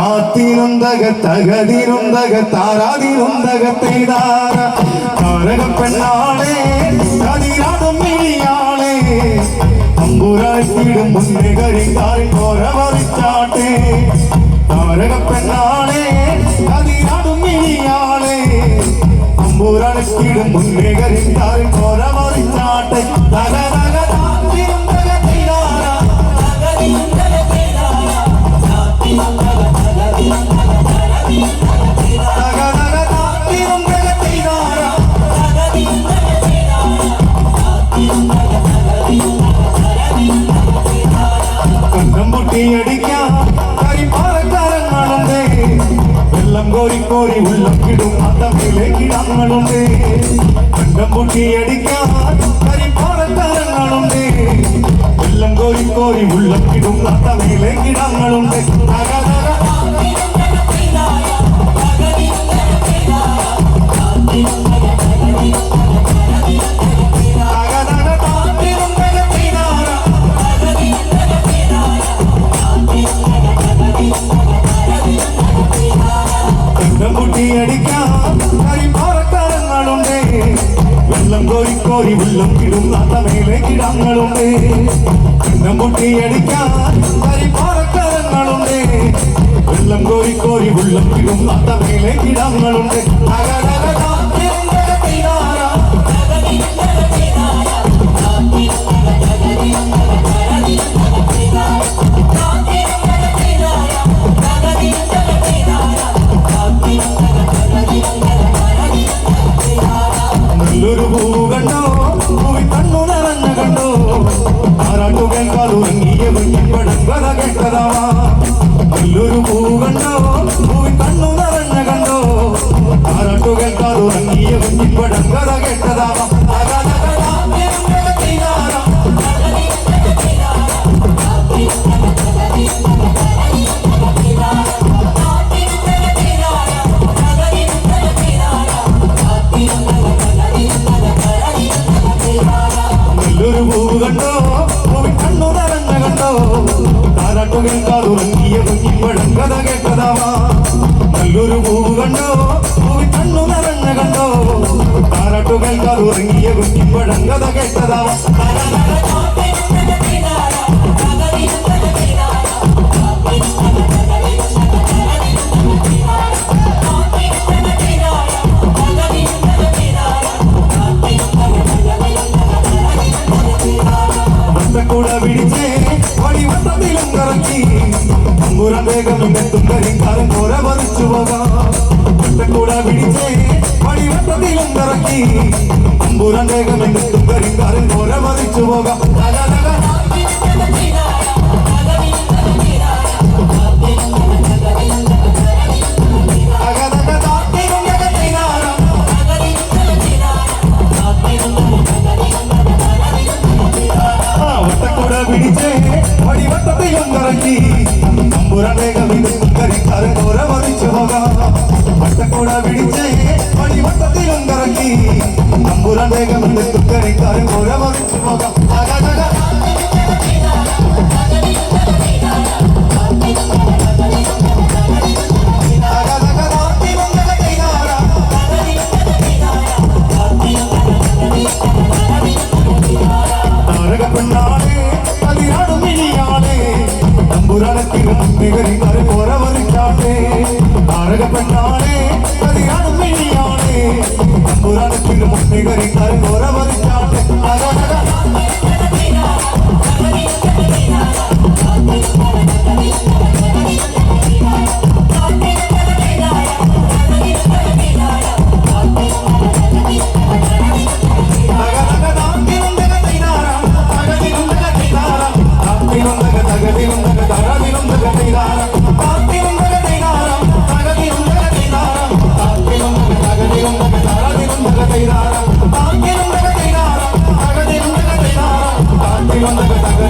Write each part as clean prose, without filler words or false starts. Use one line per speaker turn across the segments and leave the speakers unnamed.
താത്തിരുന്തക തകതിരുന്തക താരാതിരുന്തക തേതാര താരക പെണ്ണാളെ കതിരാടും മിഴിയാളെ തമ്പുരാട്ടിടും മുന്നേ കരിങ്കാറിൻ കോരമറിച്ചാട്ടെ താരക പെണ്ണാളെ കതിരാടും മിഴിയാളെ തമ്പുരാട്ടിടും മുന്നേ കരിങ്കാറിൻ കോരമറിച്ചാട്ടെ തക തക താത്തിരുന്തക തേതാര കണ്ടംപൊട്ടിയടിക്കാൻ കരിപ്പാറക്കാരങ്ങളുണ്ട് വെള്ളം കോരിക്കോരി ഉള്ളം കിടും അതമിലെ കിടങ്ങളുണ്ട് കണ്ടംപൊട്ടിയടിക്കാൻ കരിപ്പാറക്കാരങ്ങളുണ്ട് വെള്ളം കോരിക്കോരി ഉള്ളം കിടും അതമിലെ കിടങ്ങളുണ്ട് കണ്ടംപൊട്ടിയടിക്കാൻ കരിപ്പാറക്കാരങ്ങളുണ്ട് വെള്ളം കോരിക്കോരി ഉള്ളം കിടും അതമേലെ കിടങ്ങളുണ്ട് കണ്ടംപൊട്ടിയടിക്കാൻ കരിപ്പാറക്കാരങ്ങളുണ്ട് വെള്ളം കോരിക്കോരി ഉള്ളം കിടും അതമേലെ കിടങ്ങളുണ്ട് നല്ലൊരു പൂവ് കണ്ടോ പൂവി കണ്ണു നിറഞ്ഞ കണ്ടോ ആരാട്ടു കേൾക്കാതെ ഉറങ്ങിയ പടങ്കഥ കേട്ടതാവാ നല്ലൊരു പൂവ് കണ്ടോ പൂവി കണ്ണു നിറഞ്ഞ കണ്ടോ ആരാട്ടു കേൾക്കാതെ ഉറങ്ങിയ പടങ്കഥ കേട്ടതാവാ നല്ലൊരു പൂവ് കണ്ടോ പൂവി കണ്ണു നിറഞ്ഞ കണ്ടോ താരാട്ടു കേൾക്കാതെ ഉറങ്ങിയ പടങ്കഥ കേട്ടതാവാ നല്ലൊരു പൂവ് കണ്ടോ പൂവി കണ്ണു നിറഞ്ഞ കണ്ടോ താരാട്ടു കേൾക്കാതെ ഉറങ്ങിയ പടങ്കഥ കേട്ടതാവാ കൂട പിടിച്ചേ വടിവട്ടത്തിലും കറക്കി തമ്പുരാൻ വേഗം ഇന്നെത്തും കരിങ്കാരൻ കോര പറിച്ചു പോകാം കൂട പിടിച്ചേ വടിവട്ടത്തിലും കറക്കി തമ്പുരാൻ വേഗം ഇന്നെത്തും കരിങ്കാരൻ കോര പറിച്ചു പോകാം പിടിച്ചേ വടിവട്ടത്തിലും കറക്കി തമ്പുരാൻ വേഗം ഇന്നെത്തും കരിങ്കാരൻ കോര പറിച്ചു പോകാം വട്ടക്കൂട പിടിച്ചേ വടിവട്ടത്തിലും കറക്കി തമ്പുരാൻ വേഗം ഇന്നെത്തും കരിങ്കാരൻ കോര പറിച്ചു പോകാം പെണ്ണാളെ കതിരാടും മിഴിയാളെ തമ്പുരാനത്തിനും കരിങ്കാരൻ കോര പറിച്ചാട്ടെ താരക പെണ്ണാളെ കതിരാടും മിഴിയാളെ തമ്പുരാനത്തിനും കരിങ്കാരൻ കോര പറിച്ചാട്ടെ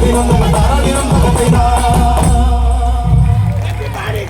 Thank you.